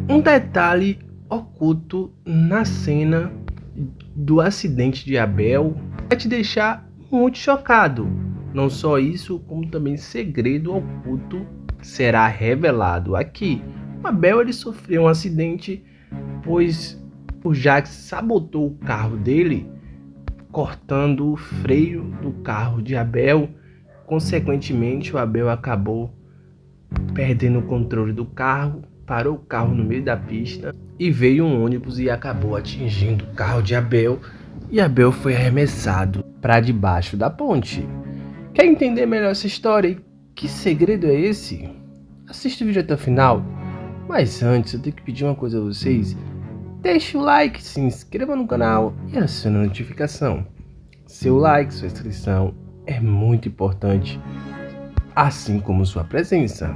Um detalhe oculto na cena do acidente de Abel vai te deixar muito chocado. Não só isso, como também segredo oculto será revelado aqui. O Abel ele sofreu um acidente, pois o Jax sabotou o carro dele, cortando o freio do carro de Abel. Consequentemente, o Abel acabou perdendo o controle do carro, parou o carro no meio da pista e veio um ônibus e acabou atingindo o carro de Abel, e Abel foi arremessado para debaixo da ponte. Quer entender melhor essa história e que segredo é esse? Assista o vídeo até o final. Mas antes eu tenho que pedir uma coisa a vocês. Deixe o like, se inscreva no canal e acione a notificação. Seu like, sua inscrição é muito importante, assim como sua presença.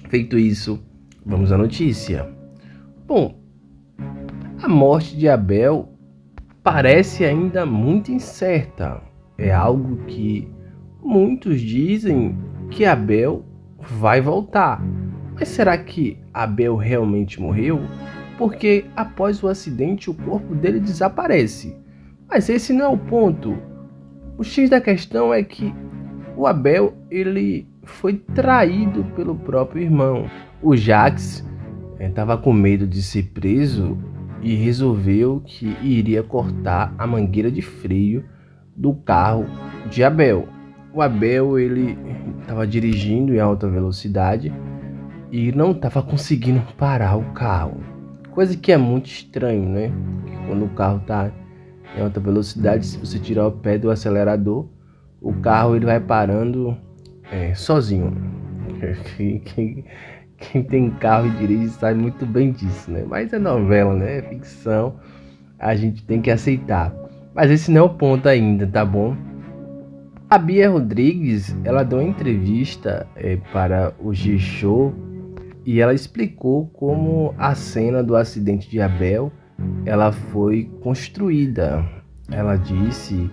Feito isso, vamos à notícia. Bom, a morte de Abel parece ainda muito incerta. É algo que muitos dizem que Abel vai voltar. Mas será que Abel realmente morreu? Porque após o acidente o corpo dele desaparece. Mas esse não é o ponto. O X da questão é que o Abel ele foi traído pelo próprio irmão. O Jax estava com medo de ser preso e resolveu que iria cortar a mangueira de freio do carro de Abel. O Abel ele estava dirigindo em alta velocidade e não estava conseguindo parar o carro. Coisa que é muito estranho, né? Porque quando o carro está em alta velocidade, se você tirar o pé do acelerador, o carro ele vai parando sozinho. Quem tem carro e dirige sabe muito bem disso, né? Mas é novela, né? É ficção, a gente tem que aceitar. Mas esse não é o ponto ainda, tá bom? A Bia Rodrigues, ela deu uma entrevista para o G-Show e ela explicou como a cena do acidente de Abel ela foi construída. Ela disse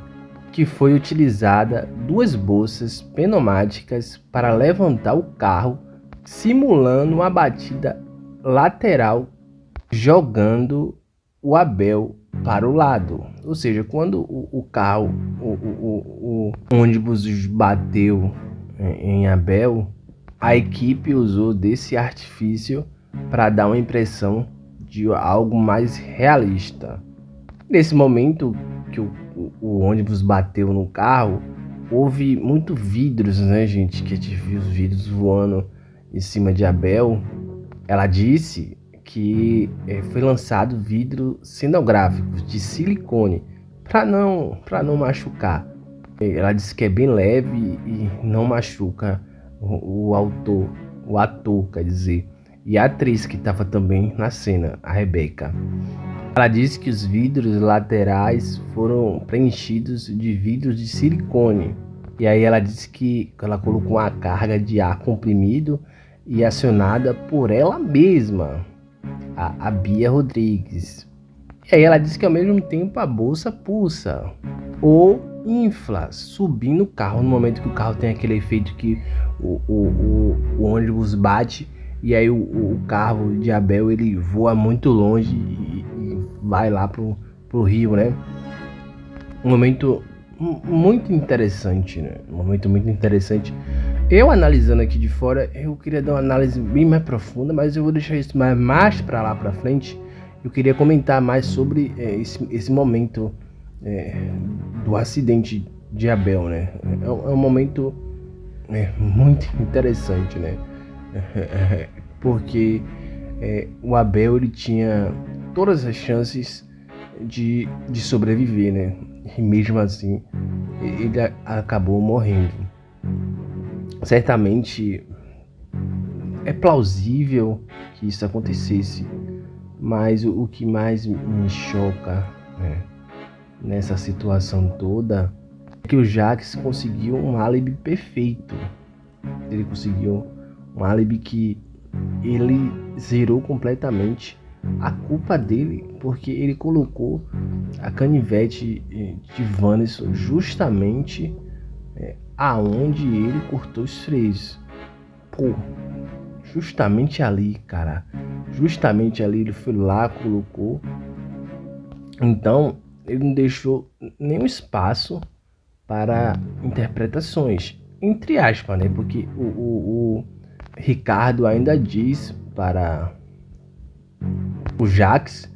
que foi utilizada 2 bolsas pneumáticas para levantar o carro, simulando uma batida lateral, jogando o Abel para o lado. Ou seja, quando o carro, o ônibus bateu em Abel, a equipe usou desse artifício para dar uma impressão de algo mais realista. Nesse momento que o ônibus bateu no carro, houve muito vidros, né, gente? Que a gente viu os vidros voando em cima de Abel. Ela disse que foi lançado vidro cenográficos de silicone para não machucar. Ela disse que é bem leve e não machuca o ator, quer dizer, e a atriz que estava também na cena, a Rebeca. Ela disse que os vidros laterais foram preenchidos de vidros de silicone. E aí ela disse que ela colocou uma carga de ar comprimido e acionada por ela mesma, a Bia Rodrigues. E aí ela disse que ao mesmo tempo a bolsa pulsa ou infla, subindo o carro no momento que o carro tem aquele efeito que o ônibus bate e aí o carro de Abel ele voa muito longe e vai lá pro rio, né? Um momento muito interessante, né? Um momento muito interessante. Eu analisando aqui de fora, eu queria dar uma análise bem mais profunda, mas eu vou deixar isso mais para lá para frente. Eu queria comentar mais sobre esse momento do acidente de Abel, né? É um momento muito interessante, né? Porque o Abel ele tinha todas as chances de sobreviver, né? E mesmo assim ele acabou morrendo. Certamente é plausível que isso acontecesse, mas o que mais me choca nessa situação toda é que o Jax conseguiu um álibi perfeito. Ele conseguiu um álibi que ele zerou completamente a culpa dele, porque ele colocou a canivete de Wanderson justamente aonde ele cortou os freios. Pô, justamente ali, cara. Justamente ali ele foi lá, colocou. Então, ele não deixou nenhum espaço para interpretações, entre aspas, né? Porque o Ricardo ainda diz para o Jax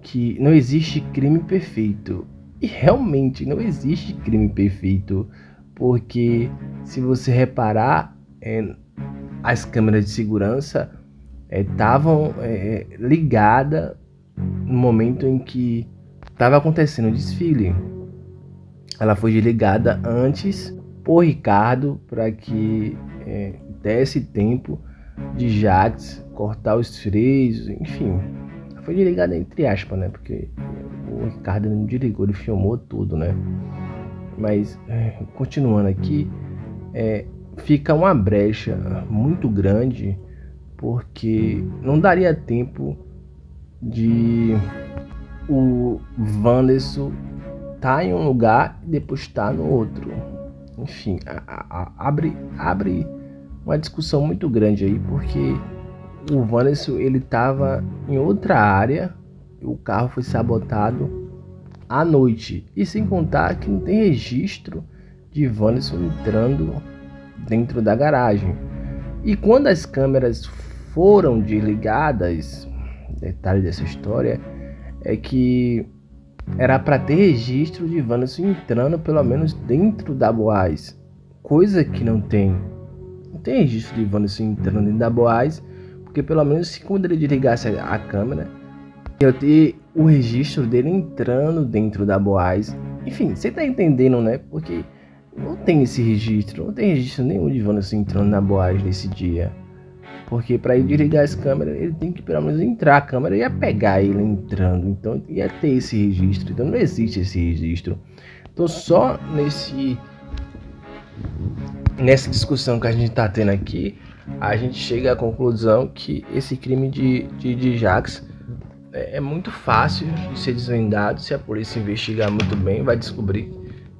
que não existe crime perfeito. E realmente não existe crime perfeito, porque se você reparar, as câmeras de segurança estavam ligadas no momento em que estava acontecendo o desfile. Ela foi desligada antes por Ricardo para que desse tempo de Jax cortar os freios, enfim. Foi desligada entre aspas, né? Porque o Ricardo não desligou, ele filmou tudo, né? Mas, continuando aqui, fica uma brecha muito grande, porque não daria tempo de o Wanderson tá em um lugar e depois tá no outro. Enfim, abre uma discussão muito grande aí, porque o Wanderson ele tava em outra área, o carro foi sabotado à noite, e sem contar que não tem registro de Wanderson entrando dentro da garagem. E quando as câmeras foram desligadas, detalhe dessa história é que era para ter registro de Wanderson entrando pelo menos dentro da Boaz, coisa que não tem. Não tem registro de Wanderson entrando dentro da Boaz, porque pelo menos se quando ele desligasse a câmera, ia ter o registro dele entrando dentro da Boaz. Enfim, você tá entendendo, né? Porque não tem esse registro, não tem registro nenhum de Wanderson entrando na Boaz nesse dia. Porque para ele desligar as câmeras, ele tem que pelo menos entrar a câmera e ia pegar ele entrando. Então ia ter esse registro. Então não existe esse registro. Então só nessa discussão que a gente está tendo aqui, a gente chega à conclusão que esse crime de Jax é muito fácil de ser desvendado. Se a polícia investigar muito bem, vai descobrir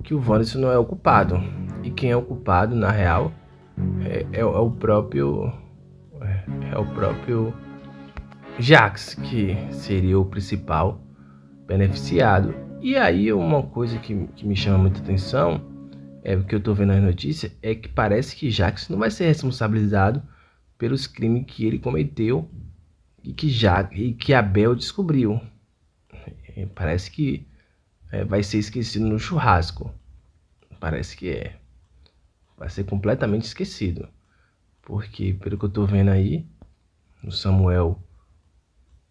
que o Wanderson não é o culpado. E quem é o culpado, na real, é o próprio Jax, que seria o principal beneficiado. E aí uma coisa que me chama muita atenção, o que eu tô vendo nas notícias, é que parece que Jax não vai ser responsabilizado pelos crimes que ele cometeu e que Abel descobriu. Parece que vai ser esquecido no churrasco. Parece que vai ser completamente esquecido. Porque, pelo que eu tô vendo aí, o Samuel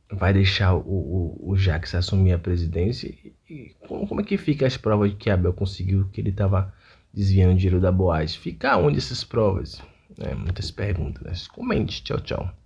vai deixar o Jax assumir a presidência. E como é que fica as provas de que Abel conseguiu, que ele estava desviando dinheiro da Boaz? Fica onde essas provas? Muitas perguntas. Comente. Tchau, tchau.